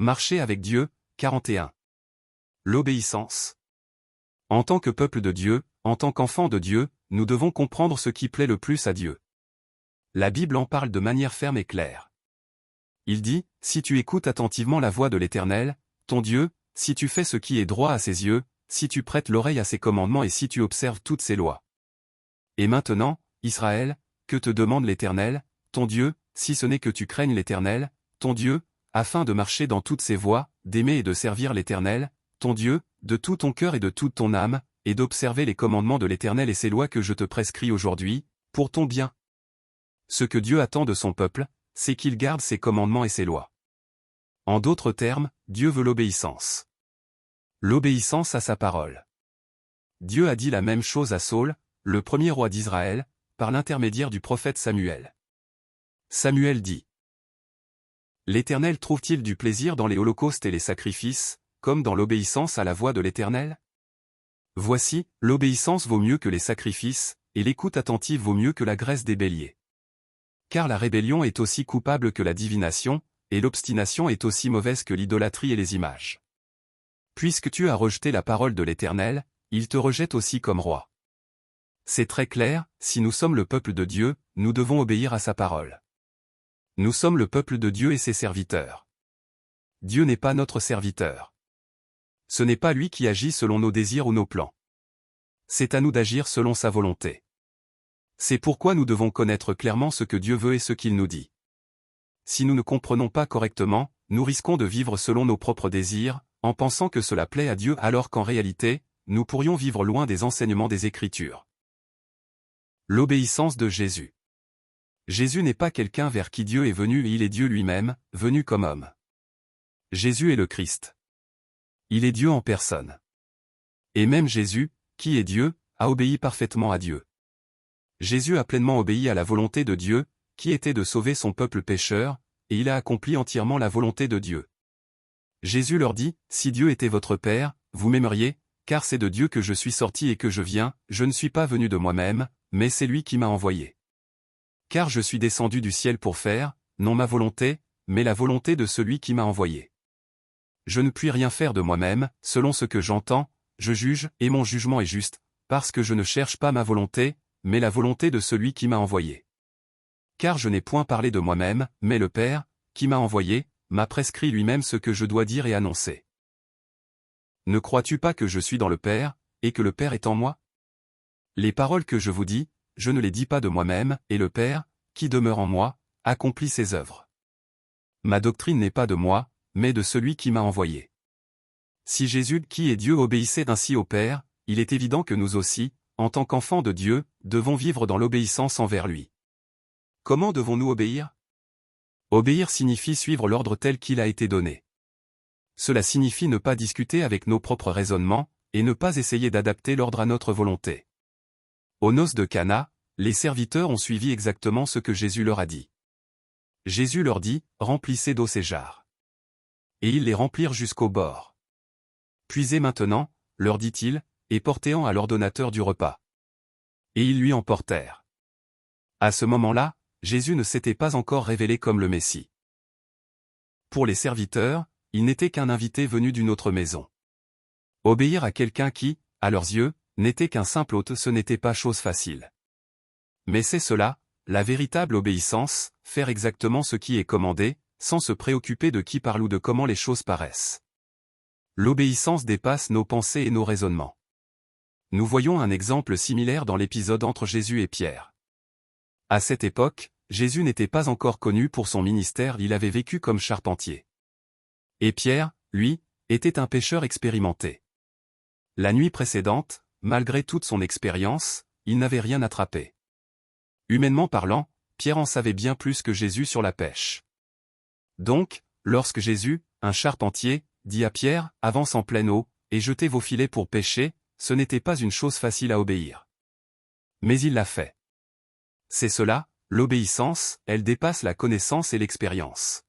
Marcher avec Dieu, 41. L'obéissance. En tant que peuple de Dieu, en tant qu'enfant de Dieu, nous devons comprendre ce qui plaît le plus à Dieu. La Bible en parle de manière ferme et claire. Il dit, si tu écoutes attentivement la voix de l'Éternel, ton Dieu, si tu fais ce qui est droit à ses yeux, si tu prêtes l'oreille à ses commandements et si tu observes toutes ses lois. Et maintenant, Israël, que te demande l'Éternel, ton Dieu, si ce n'est que tu craignes l'Éternel, ton Dieu, afin de marcher dans toutes ses voies, d'aimer et de servir l'Éternel, ton Dieu, de tout ton cœur et de toute ton âme, et d'observer les commandements de l'Éternel et ses lois que je te prescris aujourd'hui, pour ton bien. Ce que Dieu attend de son peuple, c'est qu'il garde ses commandements et ses lois. En d'autres termes, Dieu veut l'obéissance. L'obéissance à sa parole. Dieu a dit la même chose à Saül, le premier roi d'Israël, par l'intermédiaire du prophète Samuel. Samuel dit: L'Éternel trouve-t-il du plaisir dans les holocaustes et les sacrifices, comme dans l'obéissance à la voix de l'Éternel? Voici, l'obéissance vaut mieux que les sacrifices, et l'écoute attentive vaut mieux que la graisse des béliers. Car la rébellion est aussi coupable que la divination, et l'obstination est aussi mauvaise que l'idolâtrie et les images. Puisque tu as rejeté la parole de l'Éternel, il te rejette aussi comme roi. C'est très clair, si nous sommes le peuple de Dieu, nous devons obéir à sa parole. Nous sommes le peuple de Dieu et ses serviteurs. Dieu n'est pas notre serviteur. Ce n'est pas lui qui agit selon nos désirs ou nos plans. C'est à nous d'agir selon sa volonté. C'est pourquoi nous devons connaître clairement ce que Dieu veut et ce qu'il nous dit. Si nous ne comprenons pas correctement, nous risquons de vivre selon nos propres désirs, en pensant que cela plaît à Dieu alors qu'en réalité, nous pourrions vivre loin des enseignements des Écritures. L'obéissance de Jésus. Jésus n'est pas quelqu'un vers qui Dieu est venu et il est Dieu lui-même, venu comme homme. Jésus est le Christ. Il est Dieu en personne. Et même Jésus, qui est Dieu, a obéi parfaitement à Dieu. Jésus a pleinement obéi à la volonté de Dieu, qui était de sauver son peuple pécheur, et il a accompli entièrement la volonté de Dieu. Jésus leur dit, « Si Dieu était votre Père, vous m'aimeriez, car c'est de Dieu que je suis sorti et que je viens, je ne suis pas venu de moi-même, mais c'est lui qui m'a envoyé. Car je suis descendu du ciel pour faire, non ma volonté, mais la volonté de celui qui m'a envoyé. Je ne puis rien faire de moi-même, selon ce que j'entends, je juge, et mon jugement est juste, parce que je ne cherche pas ma volonté, mais la volonté de celui qui m'a envoyé. Car je n'ai point parlé de moi-même, mais le Père, qui m'a envoyé, m'a prescrit lui-même ce que je dois dire et annoncer. Ne crois-tu pas que je suis dans le Père, et que le Père est en moi? Les paroles que je vous dis, je ne les dis pas de moi-même, et le Père, qui demeure en moi, accomplit ses œuvres. Ma doctrine n'est pas de moi, mais de celui qui m'a envoyé. Si Jésus, qui est Dieu, obéissait ainsi au Père, il est évident que nous aussi, en tant qu'enfants de Dieu, devons vivre dans l'obéissance envers lui. Comment devons-nous obéir? Obéir signifie suivre l'ordre tel qu'il a été donné. Cela signifie ne pas discuter avec nos propres raisonnements, et ne pas essayer d'adapter l'ordre à notre volonté. Aux noces de Cana, les serviteurs ont suivi exactement ce que Jésus leur a dit. Jésus leur dit, « Remplissez d'eau ces jarres. » Et ils les remplirent jusqu'au bord. « Puisez maintenant, leur dit-il, et portez-en à l'ordonnateur du repas. » Et ils lui en portèrent. À ce moment-là, Jésus ne s'était pas encore révélé comme le Messie. Pour les serviteurs, il n'était qu'un invité venu d'une autre maison. Obéir à quelqu'un qui, à leurs yeux, n'était qu'un simple hôte, ce n'était pas chose facile. Mais c'est cela, la véritable obéissance, faire exactement ce qui est commandé, sans se préoccuper de qui parle ou de comment les choses paraissent. L'obéissance dépasse nos pensées et nos raisonnements. Nous voyons un exemple similaire dans l'épisode entre Jésus et Pierre. À cette époque, Jésus n'était pas encore connu pour son ministère, il avait vécu comme charpentier. Et Pierre, lui, était un pêcheur expérimenté. La nuit précédente, malgré toute son expérience, il n'avait rien attrapé. Humainement parlant, Pierre en savait bien plus que Jésus sur la pêche. Donc, lorsque Jésus, un charpentier, dit à Pierre, « Avance en pleine eau, et jetez vos filets pour pêcher », ce n'était pas une chose facile à obéir. Mais il l'a fait. C'est cela, l'obéissance, elle dépasse la connaissance et l'expérience.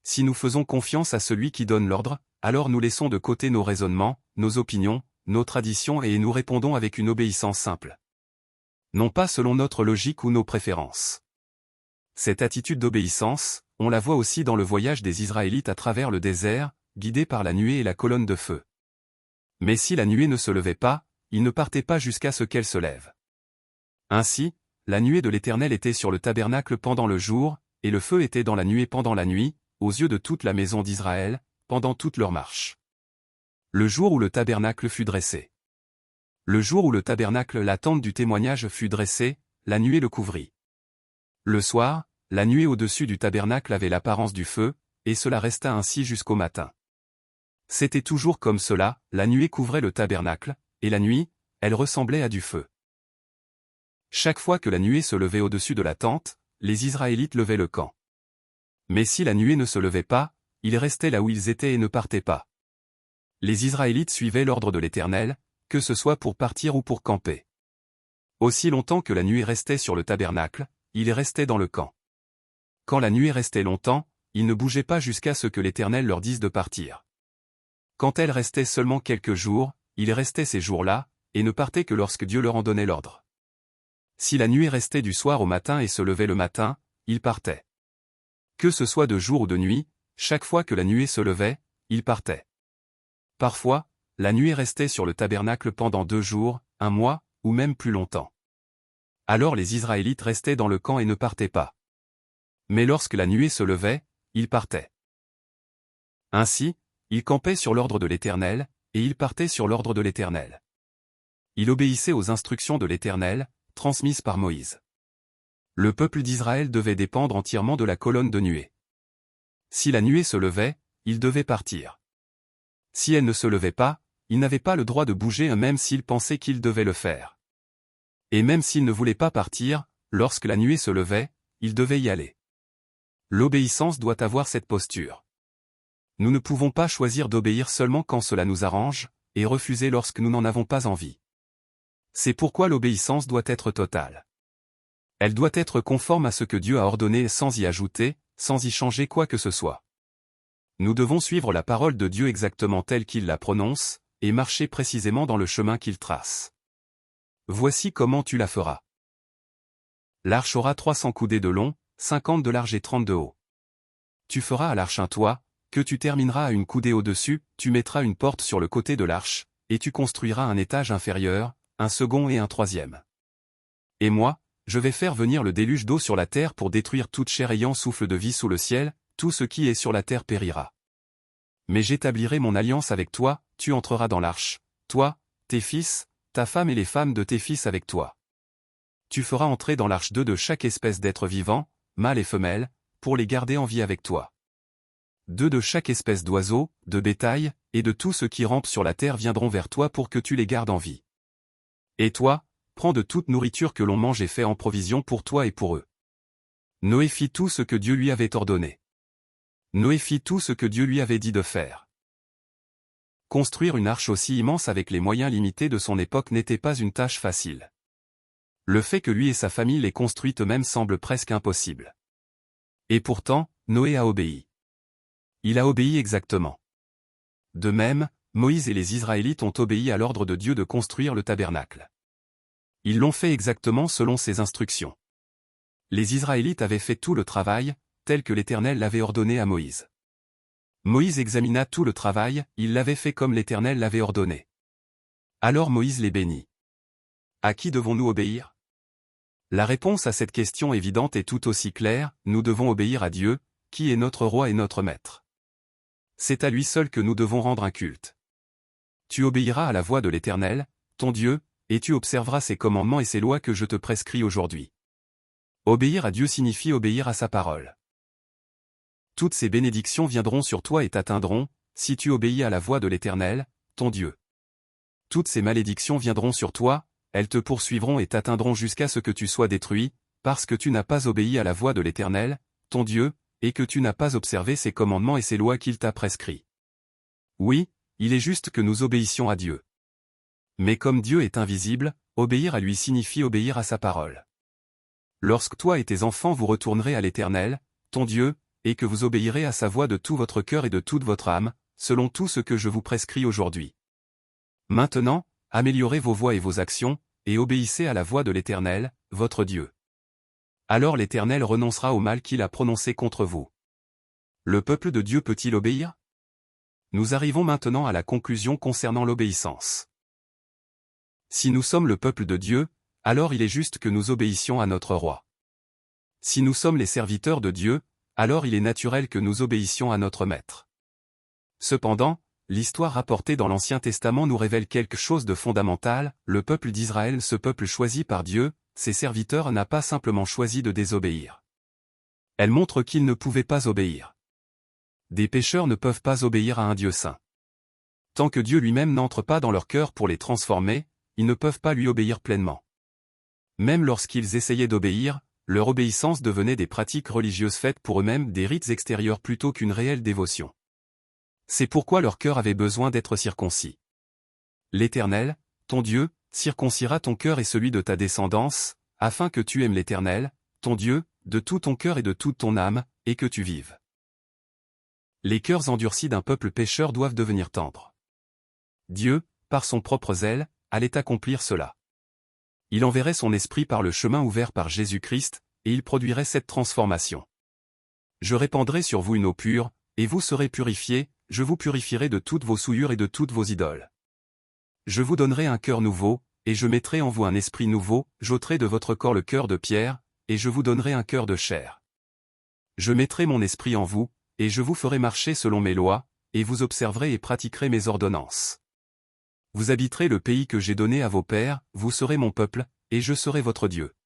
Si nous faisons confiance à celui qui donne l'ordre, alors nous laissons de côté nos raisonnements, nos opinions, nos traditions et nous répondons avec une obéissance simple. Non pas selon notre logique ou nos préférences. Cette attitude d'obéissance, on la voit aussi dans le voyage des Israélites à travers le désert, guidés par la nuée et la colonne de feu. Mais si la nuée ne se levait pas, ils ne partaient pas jusqu'à ce qu'elle se lève. Ainsi, la nuée de l'Éternel était sur le tabernacle pendant le jour, et le feu était dans la nuée pendant la nuit, aux yeux de toute la maison d'Israël, pendant toute leur marche. Le jour où le tabernacle fut dressé. Le jour où le tabernacle, la tente du témoignage, fut dressée, la nuée le couvrit. Le soir, la nuée au-dessus du tabernacle avait l'apparence du feu, et cela resta ainsi jusqu'au matin. C'était toujours comme cela, la nuée couvrait le tabernacle, et la nuit, elle ressemblait à du feu. Chaque fois que la nuée se levait au-dessus de la tente, les Israélites levaient le camp. Mais si la nuée ne se levait pas, ils restaient là où ils étaient et ne partaient pas. Les Israélites suivaient l'ordre de l'Éternel, que ce soit pour partir ou pour camper. Aussi longtemps que la nuée restait sur le tabernacle, ils restaient dans le camp. Quand la nuée restait longtemps, ils ne bougeaient pas jusqu'à ce que l'Éternel leur dise de partir. Quand elle restait seulement quelques jours, ils restaient ces jours-là, et ne partaient que lorsque Dieu leur en donnait l'ordre. Si la nuée restait du soir au matin et se levait le matin, ils partaient. Que ce soit de jour ou de nuit, chaque fois que la nuée se levait, ils partaient. Parfois, la nuée restait sur le tabernacle pendant 2 jours, 1 mois, ou même plus longtemps. Alors les Israélites restaient dans le camp et ne partaient pas. Mais lorsque la nuée se levait, ils partaient. Ainsi, ils campaient sur l'ordre de l'Éternel, et ils partaient sur l'ordre de l'Éternel. Ils obéissaient aux instructions de l'Éternel, transmises par Moïse. Le peuple d'Israël devait dépendre entièrement de la colonne de nuée. Si la nuée se levait, ils devaient partir. Si elle ne se levait pas, ils n'avaient pas le droit de bouger même s'ils pensaient qu'ils devaient le faire. Et même s'ils ne voulaient pas partir, lorsque la nuée se levait, ils devaient y aller. L'obéissance doit avoir cette posture. Nous ne pouvons pas choisir d'obéir seulement quand cela nous arrange, et refuser lorsque nous n'en avons pas envie. C'est pourquoi l'obéissance doit être totale. Elle doit être conforme à ce que Dieu a ordonné sans y ajouter, sans y changer quoi que ce soit. Nous devons suivre la parole de Dieu exactement telle qu'il la prononce, et marcher précisément dans le chemin qu'il trace. Voici comment tu la feras. L'arche aura 300 coudées de long, 50 de large et 30 de haut. Tu feras à l'arche un toit, que tu termineras à une coudée au-dessus, tu mettras une porte sur le côté de l'arche, et tu construiras un étage inférieur, un second et un troisième. Et moi, je vais faire venir le déluge d'eau sur la terre pour détruire toute chair ayant souffle de vie sous le ciel, tout ce qui est sur la terre périra. Mais j'établirai mon alliance avec toi, tu entreras dans l'arche, toi, tes fils, ta femme et les femmes de tes fils avec toi. Tu feras entrer dans l'arche 2 de chaque espèce d'être vivant, mâle et femelle, pour les garder en vie avec toi. 2 de chaque espèce d'oiseau, de bétail, et de tout ce qui rampe sur la terre viendront vers toi pour que tu les gardes en vie. Et toi, prends de toute nourriture que l'on mange et fais en provision pour toi et pour eux. Noé fit tout ce que Dieu lui avait ordonné. Noé fit tout ce que Dieu lui avait dit de faire. Construire une arche aussi immense avec les moyens limités de son époque n'était pas une tâche facile. Le fait que lui et sa famille l'aient construite eux-mêmes semble presque impossible. Et pourtant, Noé a obéi. Il a obéi exactement. De même, Moïse et les Israélites ont obéi à l'ordre de Dieu de construire le tabernacle. Ils l'ont fait exactement selon ses instructions. Les Israélites avaient fait tout le travail, tel que l'Éternel l'avait ordonné à Moïse. Moïse examina tout le travail, il l'avait fait comme l'Éternel l'avait ordonné. Alors Moïse les bénit. À qui devons-nous obéir? La réponse à cette question évidente est tout aussi claire, nous devons obéir à Dieu, qui est notre roi et notre maître. C'est à lui seul que nous devons rendre un culte. Tu obéiras à la voix de l'Éternel, ton Dieu, et tu observeras ses commandements et ses lois que je te prescris aujourd'hui. Obéir à Dieu signifie obéir à sa parole. Toutes ces bénédictions viendront sur toi et t'atteindront, si tu obéis à la voix de l'Éternel, ton Dieu. Toutes ces malédictions viendront sur toi, elles te poursuivront et t'atteindront jusqu'à ce que tu sois détruit, parce que tu n'as pas obéi à la voix de l'Éternel, ton Dieu, et que tu n'as pas observé ses commandements et ses lois qu'il t'a prescrits. Oui, il est juste que nous obéissions à Dieu. Mais comme Dieu est invisible, obéir à lui signifie obéir à sa parole. Lorsque toi et tes enfants vous retournerez à l'Éternel, ton Dieu, et que vous obéirez à sa voix de tout votre cœur et de toute votre âme, selon tout ce que je vous prescris aujourd'hui. Maintenant, améliorez vos voies et vos actions, et obéissez à la voix de l'Éternel, votre Dieu. Alors l'Éternel renoncera au mal qu'il a prononcé contre vous. le peuple de Dieu peut-il obéir? Nous arrivons maintenant à la conclusion concernant l'obéissance. Si nous sommes le peuple de Dieu, alors il est juste que nous obéissions à notre roi. Si nous sommes les serviteurs de Dieu, alors il est naturel que nous obéissions à notre maître. Cependant, l'histoire rapportée dans l'Ancien Testament nous révèle quelque chose de fondamental, le peuple d'Israël, ce peuple choisi par Dieu, ses serviteurs, n'a pas simplement choisi de désobéir. Elle montre qu'ils ne pouvaient pas obéir. Des pécheurs ne peuvent pas obéir à un Dieu saint. Tant que Dieu lui-même n'entre pas dans leur cœur pour les transformer, ils ne peuvent pas lui obéir pleinement. Même lorsqu'ils essayaient d'obéir, leur obéissance devenait des pratiques religieuses faites pour eux-mêmes, des rites extérieurs plutôt qu'une réelle dévotion. C'est pourquoi leur cœur avait besoin d'être circoncis. L'Éternel, ton Dieu, circoncira ton cœur et celui de ta descendance, afin que tu aimes l'Éternel, ton Dieu, de tout ton cœur et de toute ton âme, et que tu vives. Les cœurs endurcis d'un peuple pécheur doivent devenir tendres. Dieu, par son propre zèle, allait accomplir cela. Il enverrait son esprit par le chemin ouvert par Jésus-Christ, et il produirait cette transformation. Je répandrai sur vous une eau pure, et vous serez purifiés, je vous purifierai de toutes vos souillures et de toutes vos idoles. Je vous donnerai un cœur nouveau, et je mettrai en vous un esprit nouveau, j'ôterai de votre corps le cœur de pierre, et je vous donnerai un cœur de chair. Je mettrai mon esprit en vous, et je vous ferai marcher selon mes lois, et vous observerez et pratiquerez mes ordonnances. Vous habiterez le pays que j'ai donné à vos pères, vous serez mon peuple, et je serai votre Dieu.